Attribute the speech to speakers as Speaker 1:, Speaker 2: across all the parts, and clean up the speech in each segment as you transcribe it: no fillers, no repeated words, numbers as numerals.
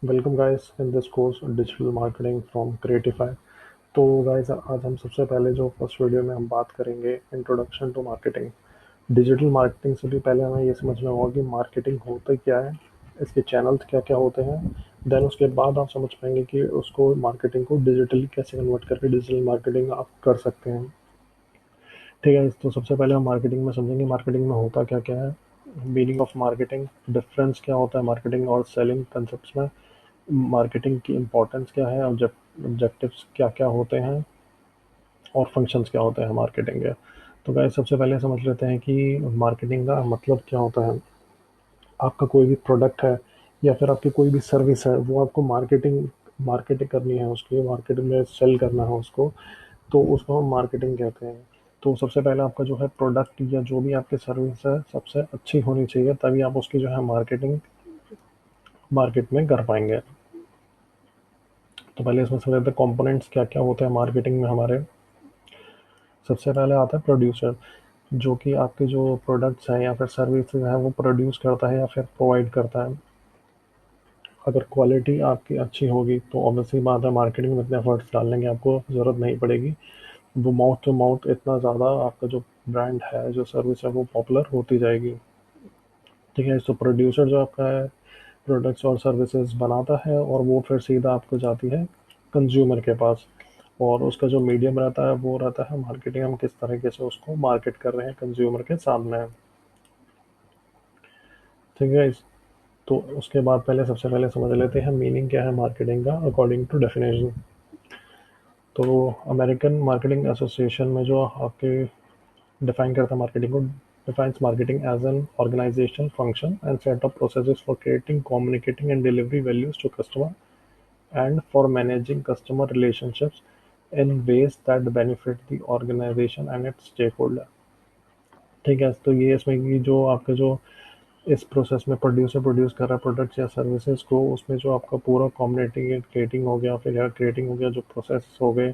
Speaker 1: Welcome guys in this course digital marketing from Creatify. तो guys आज हम सबसे पहले जो फर्स्ट वीडियो में हम बात करेंगे introduction to marketing. Digital marketing से भी पहले हमें ये समझना होगा कि मार्केटिंग होता क्या है, इसके चैनल्स क्या क्या होते हैं। देन उसके बाद आप समझ पाएंगे कि उसको मार्केटिंग को डिजिटली कैसे कन्वर्ट करके डिजिटल मार्केटिंग आप कर सकते हैं। ठीक है, तो सबसे पहले हम मार्केटिंग में समझेंगे मार्केटिंग में होता क्या क्या है, मीनिंग ऑफ मार्केटिंग, डिफरेंस क्या होता है मार्केटिंग और सेलिंग कंसेप्ट में, मार्केटिंग की इम्पोर्टेंस क्या है, ऑब्जेक्टिव्स क्या क्या होते हैं और फंक्शंस क्या होते हैं मार्केटिंग के। तो गाइस सबसे पहले समझ लेते हैं कि मार्केटिंग का मतलब क्या होता है। आपका कोई भी प्रोडक्ट है या फिर आपकी कोई भी सर्विस है, वो आपको मार्केटिंग मार्केटिंग करनी है, उसकी मार्केट में सेल करना है उसको, तो उसको हम मार्केटिंग कहते हैं। तो सबसे पहले आपका जो है प्रोडक्ट या जो भी आपकी सर्विस है सबसे अच्छी होनी चाहिए, तभी आप उसकी जो है मार्केटिंग मार्केट में कर पाएंगे। तो पहले इसमें समझ लेते हैं कंपोनेंट्स क्या क्या होते हैं मार्केटिंग में हमारे। सबसे पहले आता है प्रोड्यूसर, जो कि आपके जो प्रोडक्ट्स हैं या फिर सर्विसेज हैं वो प्रोड्यूस करता है या फिर प्रोवाइड करता है। अगर क्वालिटी आपकी अच्छी होगी तो ऑब्वियसली बात है मार्केटिंग में इतने एफर्ट्स डालने की आपको ज़रूरत नहीं पड़ेगी। वो माउथ टू माउथ इतना ज़्यादा आपका जो ब्रांड है, जो सर्विस है, वो पॉपुलर होती जाएगी। ठीक है, तो प्रोड्यूसर जो आपका है प्रोडक्ट्स और सर्विसेज बनाता है और वो फिर सीधा आपको जाती है कंज्यूमर के पास, और उसका जो मीडियम रहता है वो रहता है मार्केटिंग, हम किस तरीके से उसको मार्केट कर रहे हैं कंज्यूमर के सामने। ठीक है, तो उसके बाद पहले सबसे पहले समझ लेते हैं मीनिंग क्या है मार्केटिंग का अकॉर्डिंग टू डेफिनेशन। तो अमेरिकन मार्केटिंग एसोसिएशन में जो आपके डिफाइन करता है मार्केटिंग को, defines marketing as an organization function and set of processes for creating, communicating and delivering values to customer and for managing customer relationships in ways that benefit the organization and its stakeholder। ठीक है, तो ये इसमें की जो आपका जो इस प्रोसेस में प्रोड्यूसर प्रोड्यूस कर रहा है प्रोडक्ट्स या सर्विसेज को, उसमें जो आपका पूरा कम्युनिकेटिंग क्रिएटिंग हो गया, फिर या क्रिएटिंग हो गया, जो प्रोसेस हो गए,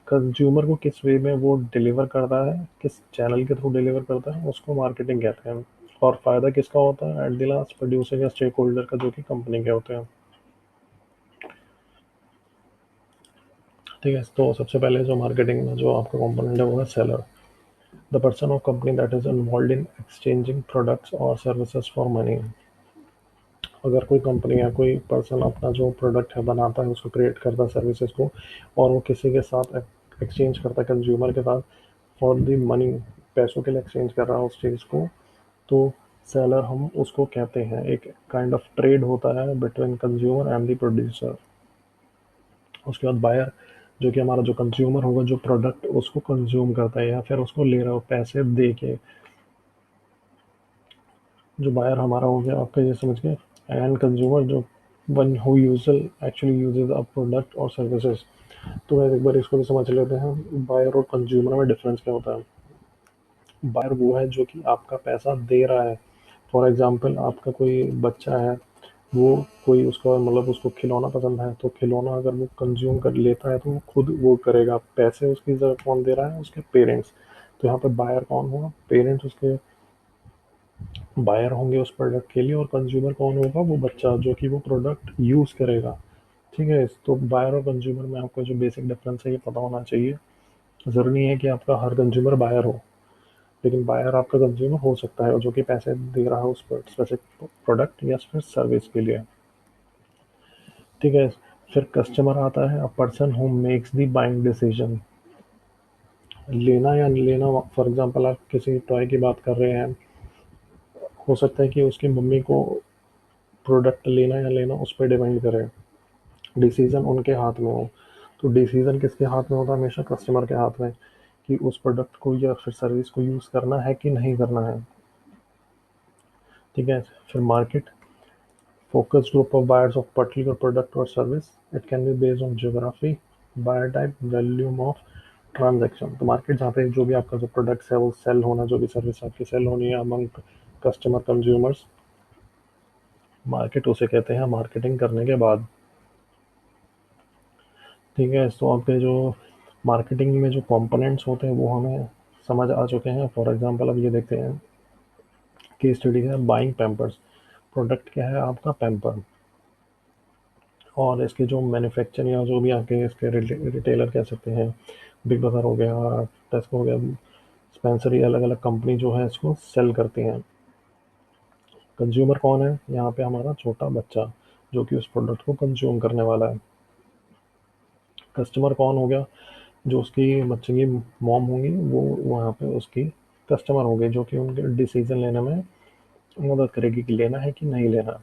Speaker 1: कंज्यूमर को किस वे में वो डिलीवर करता है, किस चैनल के थ्रू डिलीवर करता है, उसको मार्केटिंग कहते हैं। और फ़ायदा किसका होता है एट द लास्ट, प्रोड्यूसर या स्टेक होल्डर का, जो कि कंपनी के होते हैं। ठीक है, तो सबसे पहले जो मार्केटिंग में जो आपका कंपोनेंट है वो है सेलर, द पर्सन और company that is involve in exchanging products और सर्विसेज फॉर मनी। अगर कोई कंपनी या कोई पर्सन अपना जो प्रोडक्ट है बनाता है, उसको क्रिएट करता है सर्विसेज को, और वो किसी के साथ एक्सचेंज करता है कंज्यूमर के साथ फॉर द मनी, पैसों के लिए एक्सचेंज कर रहा है उस चीज़ को, तो सेलर हम उसको कहते हैं। एक काइंड ऑफ ट्रेड होता है between consumer and the producer. उसके बाद बायर, जो कि हमारा जो कंज्यूमर होगा, जो प्रोडक्ट उसको कंज्यूम करता है या फिर उसको ले रहा हो पैसे दे के, जो बायर हमारा हो गया आपका, ये समझ गए। एंड कंज्यूमर जो one who usual actually usage a product और सर्विसेज। तो मैं एक बार इसको भी समझ लेते हैं बायर और कंज्यूमर में डिफरेंस क्या होता है। बायर वो है जो कि आपका पैसा दे रहा है। फॉर एग्जांपल आपका कोई बच्चा है, वो कोई उसका मतलब उसको खिलौना पसंद है, तो खिलौना अगर वो कंज्यूम कर लेता है तो वो खुद वो करेगा, पैसे उसकी जगह कौन दे रहा है, उसके पेरेंट्स। तो यहाँ पे बायर कौन होगा, पेरेंट्स उसके बायर होंगे उस प्रोडक्ट के लिए, और कंज्यूमर कौन होगा, वो बच्चा जो कि वो प्रोडक्ट यूज़ करेगा। ठीक है, तो बायर और कंज्यूमर में आपको जो बेसिक डिफरेंस है ये पता होना चाहिए। ज़रूरी नहीं है कि आपका हर कंज्यूमर बायर हो, लेकिन बायर आपका कंज्यूमर हो सकता है जो कि पैसे दे रहा है उस स्पेसिफिक प्रोडक्ट या फिर सर्विस के लिए। ठीक है, फिर कस्टमर आता है, a person who makes the buying decision. लेना या नहीं लेना, फॉर एग्जांपल आप किसी टॉय की बात कर रहे हैं, हो सकता है कि उसकी मम्मी को प्रोडक्ट लेना या लेना उस पर डिपेंड करे, डिसीजन उनके हाथ में हो। तो डिसीजन किसके हाथ में होता है, हमेशा कस्टमर के हाथ में, कि उस प्रोडक्ट को या फिर सर्विस को यूज़ करना है कि नहीं करना है। ठीक है, फिर market, focus group of buyers of particular product or service. It can be based on geography, buyer type, volume of transaction. तो मार्केट जहाँ पे जो भी आपका जो प्रोडक्ट्स है वो सेल होना, जो भी सर्विस आपकी सेल होनी है अमंग कस्टमर कंज्यूमर्स, मार्केट उसे कहते हैं मार्केटिंग करने के बाद। ठीक है, तो आपके जो मार्केटिंग में जो कंपोनेंट्स होते हैं वो हमें समझ आ चुके हैं। फॉर एग्जांपल अब ये देखते हैं कि स्टडी है बाइंग पैम्पर्स। प्रोडक्ट क्या है आपका, पैम्पर। और इसके जो मैन्युफैक्चर या जो भी आपके इसके रिटेलर कह सकते हैं, बिग बाज़ार हो गया, टेस्को हो गया, स्पेंसर, ये अलग-अलग कंपनी जो है इसको सेल करती हैं। कंज्यूमर कौन है? यहाँ पे हमारा छोटा बच्चा, जो कि उस प्रोडक्ट को कंज़्यूम करने वाला है। कस्टमर कौन हो गया? जो उसकी बच्चे की मॉम होंगी, वो वहाँ पे उसकी कस्टमर होंगे, जो कि उनके डिसीज़न लेने में मदद करेगी कि लेना है कि नहीं लेना।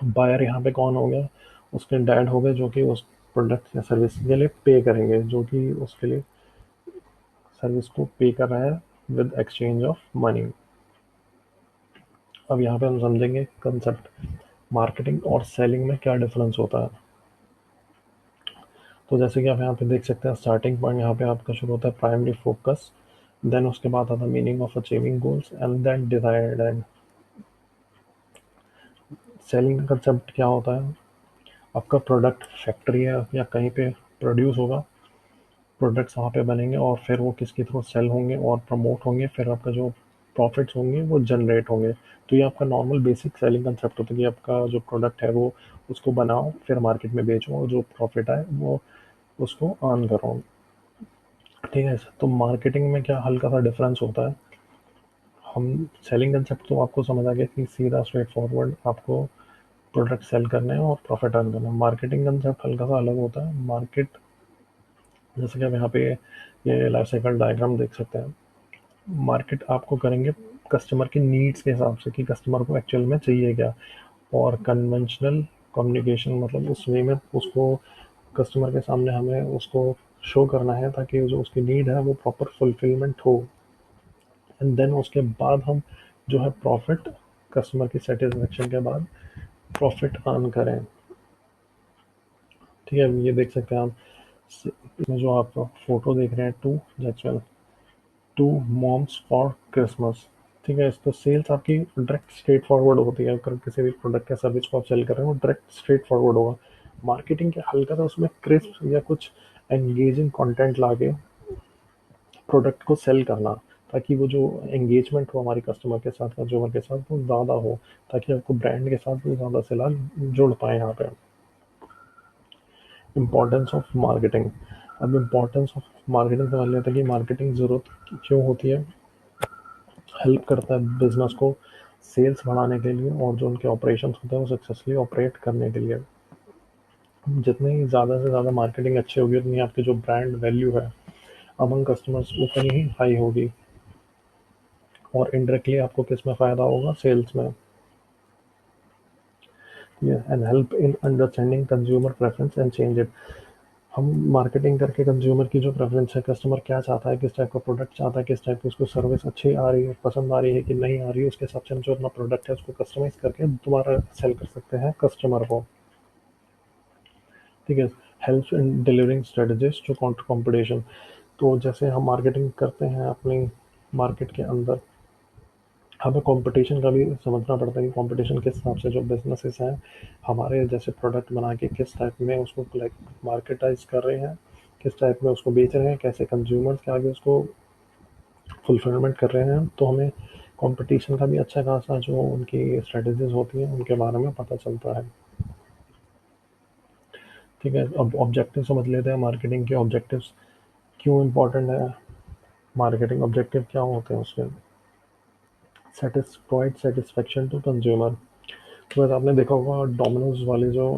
Speaker 1: बायर यहाँ पे कौन हो गया? उसके डैड हो गए, जो कि उस प्रोडक्ट या सर्विस के लिए पे करेंगे, जो कि उसके लिए सर्विस को पे कर रहा है विद एक्सचेंज ऑफ मनी। अब यहाँ पे हम समझेंगे कंसेप्ट, मार्केटिंग और सेलिंग में क्या डिफरेंस होता है। तो जैसे कि आप यहाँ पे देख सकते हैं, स्टार्टिंग पॉइंट यहाँ पे आपका शुरू होता है प्राइमरी फोकस, देन उसके बाद आता है meaning of achieving goals and then desired end. Selling का कंसेप्ट क्या होता है? आपका प्रोडक्ट फैक्ट्री है या कहीं पे प्रोड्यूस होगा, प्रोडक्ट्स वहाँ पे बनेंगे और फिर वो किसके थ्रू सेल होंगे और प्रमोट होंगे, फिर आपका जो प्रॉफिट्स होंगे वो जनरेट होंगे। तो ये आपका नॉर्मल बेसिक सेलिंग कंसेप्ट होता है कि आपका जो प्रोडक्ट है वो उसको बनाओ, फिर मार्केट में बेचो और जो प्रॉफिट आए वो उसको अर्न करो। ठीक है, तो मार्केटिंग में क्या हल्का सा डिफरेंस होता है। हम सेलिंग कंसेप्ट तो आपको समझ आ गया कि सीधा स्ट्रेट फॉरवर्ड आपको प्रोडक्ट सेल करने हैं और प्रॉफिट अर्न करना है। मार्केटिंग कंसेप्ट हल्का सा अलग होता है। मार्केट, जैसे कि आप यहाँ पे ये लाइफ साइकिल डायग्राम देख सकते हैं, मार्केट आपको करेंगे कस्टमर की नीड्स के हिसाब से कि कस्टमर को एक्चुअल में चाहिए क्या। और कन्वेंशनल कम्युनिकेशन मतलब उस वे में उसको कस्टमर के सामने हमें उसको शो करना है ताकि जो उसकी नीड है वो प्रॉपर फुलफिलमेंट हो। एंड देन उसके बाद हम जो है प्रॉफिट, कस्टमर की सेटिस्फेक्शन के बाद प्रॉफिट अर्न करें। ठीक है, ये देख सकते हैं आप, इसमें जो आप फोटो देख रहे हैं, to gestural to moms for Christmas. ठीक है, तो सेल्स आपकी डायरेक्ट स्ट्रेट फॉरवर्ड होती है। अगर किसी भी प्रोडक्ट या सर्विस को आप सेल कर रहे हैं वो डायरेक्ट स्ट्रेट फॉरवर्ड होगा। मार्केटिंग के हल्का सा उसमें क्रिस्प या कुछ एंगेजिंग कंटेंट लाके प्रोडक्ट को सेल करना, ताकि वो जो एंगेजमेंट हो हमारे कस्टमर के साथ, कंज्यूमर के साथ, वो ज़्यादा हो, ताकि आपको ब्रांड के साथ वो ज़्यादा से ज़्यादा जुड़ पाए यहाँ पे। Importance of marketing. अब इम्पोर्टेंस ऑफ मार्केटिंग समझ लेते हैं कि मार्केटिंग ज़रूरत क्यों होती है। हेल्प करता है बिजनेस को सेल्स बढ़ाने के लिए और जो उनके ऑपरेशन होते हैं वो सक्सेसफुली ऑपरेट करने के लिए। जितनी ज़्यादा से ज़्यादा मार्केटिंग अच्छी होगी उतनी आपकी जो ब्रांड वैल्यू है अमंग कस्टमर्स उतनी ही हाई होगी, और इनडायरेक्टली आपको किस में फ़ायदा होगा? सेल्स में। And help in understanding consumer preference and change it. हम मार्केटिंग करके कंज्यूमर की जो प्रेफरेंस है, कस्टमर क्या चाहता है, किस टाइप का प्रोडक्ट चाहता है, किस टाइप की उसको सर्विस अच्छी आ रही है, पसंद आ रही है कि नहीं आ रही है, उसके हिसाब से हम जो अपना प्रोडक्ट है उसको कस्टमाइज करके दोबारा सेल कर सकते हैं कस्टमर को। ठीक है, help in delivering strategies to counter competition. तो जैसे हम मार्केटिंग करते हैं अपनी मार्केट के अंदर, हमें कंपटीशन का भी समझना पड़ता है कि कंपटीशन किस हिसाब से जो बिजनेसेस हैं हमारे जैसे प्रोडक्ट बना के किस टाइप में उसको लाइक मार्केटाइज कर रहे हैं, किस टाइप में उसको बेच रहे हैं, कैसे कंज्यूमर्स के आगे उसको फुलफिलमेंट कर रहे हैं। तो हमें कंपटीशन का भी अच्छा खासा जो उनकी स्ट्रेटजीज होती हैं उनके बारे में पता चलता है। ठीक है, अब ऑब्जेक्टिव समझ लेते हैं। मार्केटिंग के ऑब्जेक्टिव्स क्यों इम्पोर्टेंट है, मार्केटिंग ऑब्जेक्टिव क्या होते हैं उसके। Provide satisfaction to consumer. तो वैसे आपने देखा होगा डोमिनोज वाले जो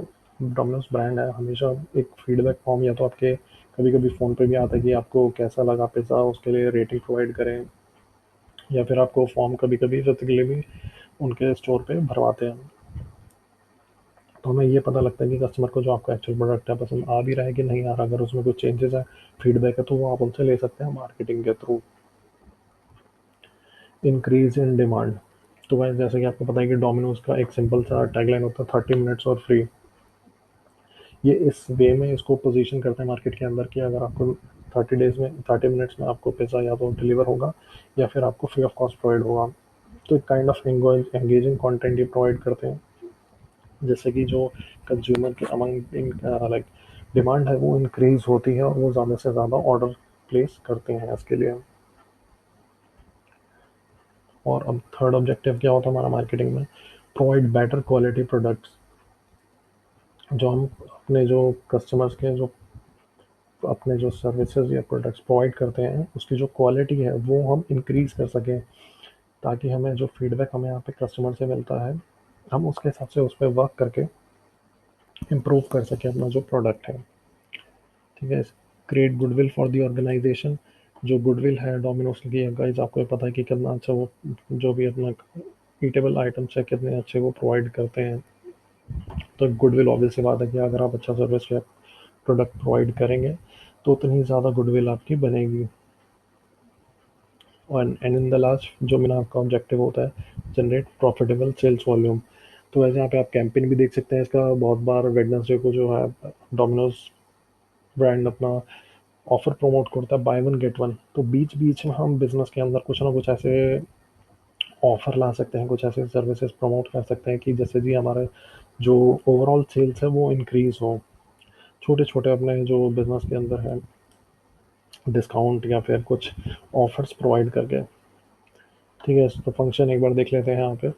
Speaker 1: डोमिनोज ब्रांड है, हमेशा एक फीडबैक फॉर्म या तो आपके कभी कभी फ़ोन पे भी आता है कि आपको कैसा लगा पिज़्ज़ा, उसके लिए रेटिंग प्रोवाइड करें, या फिर आपको फॉर्म कभी कभी रद्द के लिए भी उनके स्टोर पे भरवाते हैं। तो हमें ये पता लगता है कि कस्टमर को जो आपका एक्चुअल प्रोडक्ट है पसंद आ भी रहा है कि नहीं आ रहा। अगर उसमें कुछ चेंजेस है, फीडबैक है, तो वो आप उनसे ले सकते हैं मार्केटिंग के थ्रू। Increase in demand. तो भाई जैसे कि आपको पता है कि डोमिनोज का एक सिंपल सा टैगलाइन होता है, 30 मिनट्स और फ्री। ये इस वे में इसको पोजीशन करते हैं मार्केट के अंदर कि अगर आपको 30 डेज में 30 मिनट्स में आपको पिज़्ज़ा या तो डिलीवर होगा या फिर आपको फ्री ऑफ कॉस्ट प्रोवाइड होगा। तो एक काइंड ऑफ एंगेजिंग कंटेंट ये प्रोवाइड करते हैं, जैसे कि जो कंज्यूमर के अमंग लाइक डिमांड है वो इंक्रीज होती है और वो ज़्यादा से ज़्यादा ऑर्डर प्लेस करते हैं इसके लिए। और अब थर्ड ऑब्जेक्टिव क्या होता है हमारा मार्केटिंग में? Provide better quality products. जो हम अपने जो कस्टमर्स के जो अपने जो सर्विसेज या प्रोडक्ट्स प्रोवाइड करते हैं उसकी जो क्वालिटी है वो हम इंक्रीज़ कर सकें, ताकि हमें जो फीडबैक हमें यहाँ पे कस्टमर से मिलता है हम उसके हिसाब से उस पर वर्क करके इम्प्रूव कर सकें अपना जो प्रोडक्ट है। ठीक है। Create goodwill for the organisation. जो गुडविल है डोमिनोज की गाइस, आपको पता है कि कितना अच्छा वो जो भी अपना ईटेबल आइटम्स है कितने अच्छे वो प्रोवाइड करते हैं। तो गुडविल ऑब्वियस सी बात है कि अगर आप अच्छा सर्विस या प्रोडक्ट प्रोवाइड करेंगे तो उतनी ज़्यादा गुडविल आपकी बनेगी। और एंड इन द लास्ट जो मेरा आपका ऑब्जेक्टिव होता है, जनरेट प्रॉफिटेबल सेल्स वॉल्यूम। तो वैसे यहाँ पे आप कैंपेन भी देख सकते हैं इसका, बहुत बार वेडनेसडे को जो है डोमिनोज ब्रांड अपना ऑफर प्रमोट करता है, बाय वन गेट वन। तो बीच बीच में हम बिजनेस के अंदर कुछ ना कुछ ऐसे ऑफर ला सकते हैं, कुछ ऐसे सर्विसेज प्रमोट कर सकते हैं कि जैसे जी हमारे जो ओवरऑल सेल्स है वो इंक्रीज हो। छोटे छोटे अपने जो बिजनेस के अंदर है डिस्काउंट या फिर कुछ ऑफर्स प्रोवाइड करके। ठीक है, तो फंक्शन एक बार देख लेते हैं यहाँ पे।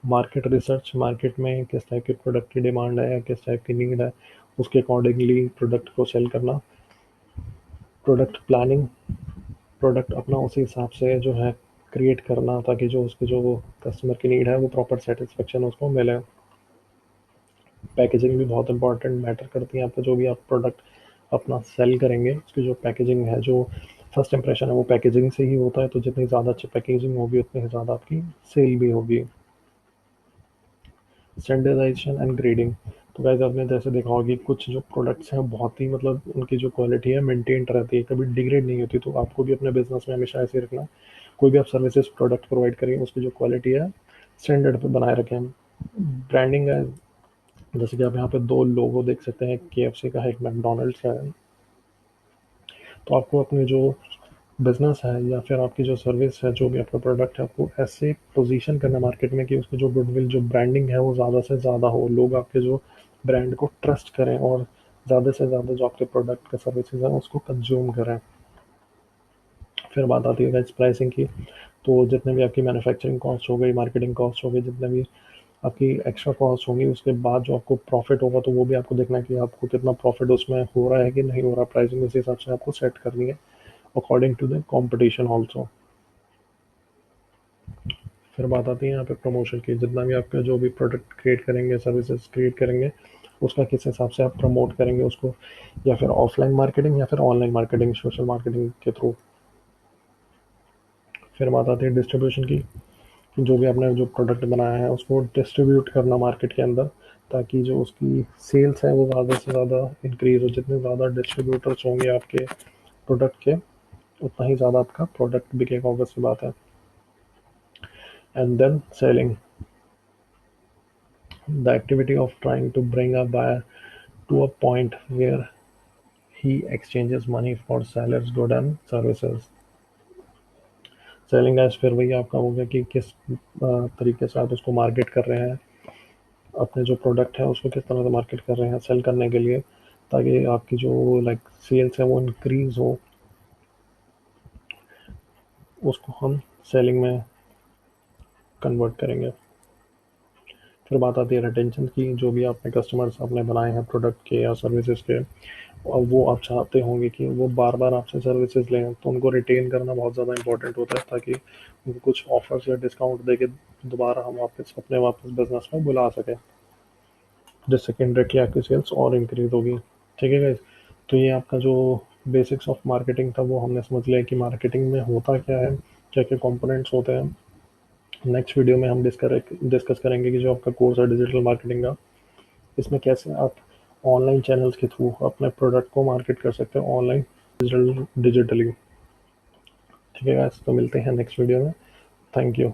Speaker 1: मार्केट रिसर्च, मार्केट में किस टाइप के प्रोडक्ट की डिमांड है या किस टाइप की नीड है, उसके अकॉर्डिंगली प्रोडक्ट को सेल करना। प्रोडक्ट प्लानिंग, प्रोडक्ट अपना उसी हिसाब से जो है क्रिएट करना ताकि जो उसकी जो कस्टमर की नीड है वो प्रॉपर सेटिस्फेक्शन उसको मिले। पैकेजिंग भी बहुत इंपॉर्टेंट मैटर करती है आपको, जो भी आप प्रोडक्ट अपना सेल करेंगे उसकी जो पैकेजिंग है, जो फर्स्ट इंप्रेशन है वो पैकेजिंग से ही होता है। तो जितनी ज़्यादा अच्छी पैकेजिंग होगी उतनी ही ज़्यादा आपकी सेल भी होगी। Standardisation and grading. तो गाइस आपने जैसे देखा होगा कि कुछ जो प्रोडक्ट्स हैं बहुत ही मतलब उनकी जो क्वालिटी है मेंटेन रहती है, कभी डिग्रेड नहीं होती। तो आपको भी अपने बिजनेस में हमेशा ऐसे ही रखना, कोई भी आप सर्विसेज प्रोडक्ट प्रोवाइड करेंगे उसकी जो क्वालिटी है स्टैंडर्ड पे बनाए रखें। ब्रांडिंग है, जैसे कि आप यहाँ पे दो लोगो देख सकते हैं, KFC का है, एक मैकडोनल्ड्स का है। तो आपको अपने जो बिजनेस है या फिर आपकी जो सर्विस है, जो भी आपका प्रोडक्ट है, आपको ऐसे पोजीशन करना मार्केट में कि उसकी जो गुडविल जो ब्रांडिंग है वो ज़्यादा से ज़्यादा हो, लोग आपके जो ब्रांड को ट्रस्ट करें और ज़्यादा से ज़्यादा जो आपके प्रोडक्ट का सर्विसेज है उसको कंज्यूम करें। फिर बात आती है गाइस प्राइसिंग की। तो जितने भी आपकी मैन्युफैक्चरिंग कॉस्ट हो गई, मार्केटिंग कॉस्ट हो गई, जितने भी आपकी एक्स्ट्रा कॉस्ट होंगी उसके बाद जो आपको प्रॉफिट होगा तो वो भी आपको देखना है कि आपको कितना प्रॉफिट उसमें हो रहा है कि नहीं हो रहा। प्राइसिंग उसी हिसाब से आपको सेट करनी है according to the competition also. फिर बात आती है यहाँ पे प्रमोशन की। जितना भी आपका जो भी प्रोडक्ट क्रिएट करेंगे, सर्विसेज क्रिएट करेंगे, उसका किस हिसाब से आप प्रमोट करेंगे उसको, या फिर ऑफलाइन मार्केटिंग या फिर ऑनलाइन मार्केटिंग, सोशल मार्केटिंग के थ्रू। फिर बात आती है डिस्ट्रीब्यूशन की, कि जो भी आपने जो प्रोडक्ट बनाया है उसको डिस्ट्रीब्यूट करना मार्केट के अंदर, ताकि जो उसकी सेल्स है वो ज़्यादा से ज़्यादा इंक्रीज हो। जितने ज़्यादा डिस्ट्रीब्यूटर्स होंगे आपके प्रोडक्ट के उतना ही ज़्यादा आपका प्रोडक्ट बिकेगा, ऑब्वियस सी बात है। And then selling, the activity of trying to bring a buyer to a point where he exchanges money for seller's good and services. Selling as फिर वही आपका हो गया कि किस तरीके से आप उसको मार्केट कर रहे हैं, अपने जो प्रोडक्ट है उसको किस तरह से मार्केट कर रहे हैं सेल करने के लिए, ताकि आपकी जो लाइक सेल्स है वो इंक्रीज हो, उसको हम सेलिंग में कन्वर्ट करेंगे। फिर बात आती है रिटेंशन की। जो भी आपने कस्टमर्स आपने बनाए हैं प्रोडक्ट के या सर्विसेज के, और वो आप चाहते होंगे कि वो बार बार आपसे सर्विसेज लें, तो उनको रिटेन करना बहुत ज़्यादा इंपॉर्टेंट होता है, ताकि उनको कुछ ऑफर्स या डिस्काउंट देके दोबारा हम वापस बिजनेस में बुला सकें, जिससे कि इनडायरेक्टली आपकी सेल्स और इंक्रीज होगी। ठीक है गाइस, तो ये आपका जो बेसिक्स ऑफ मार्केटिंग था वो हमने समझ लिया कि मार्केटिंग में होता क्या है, क्या क्या कंपोनेंट्स होते हैं। नेक्स्ट वीडियो में हम डिस्कस करेंगे कि जो आपका कोर्स है डिजिटल मार्केटिंग का, इसमें कैसे आप ऑनलाइन चैनल्स के थ्रू अपने प्रोडक्ट को मार्केट कर सकते हो ऑनलाइन डिजिटली। ठीक है गाइस, तो मिलते हैं नेक्स्ट वीडियो में। Thank you.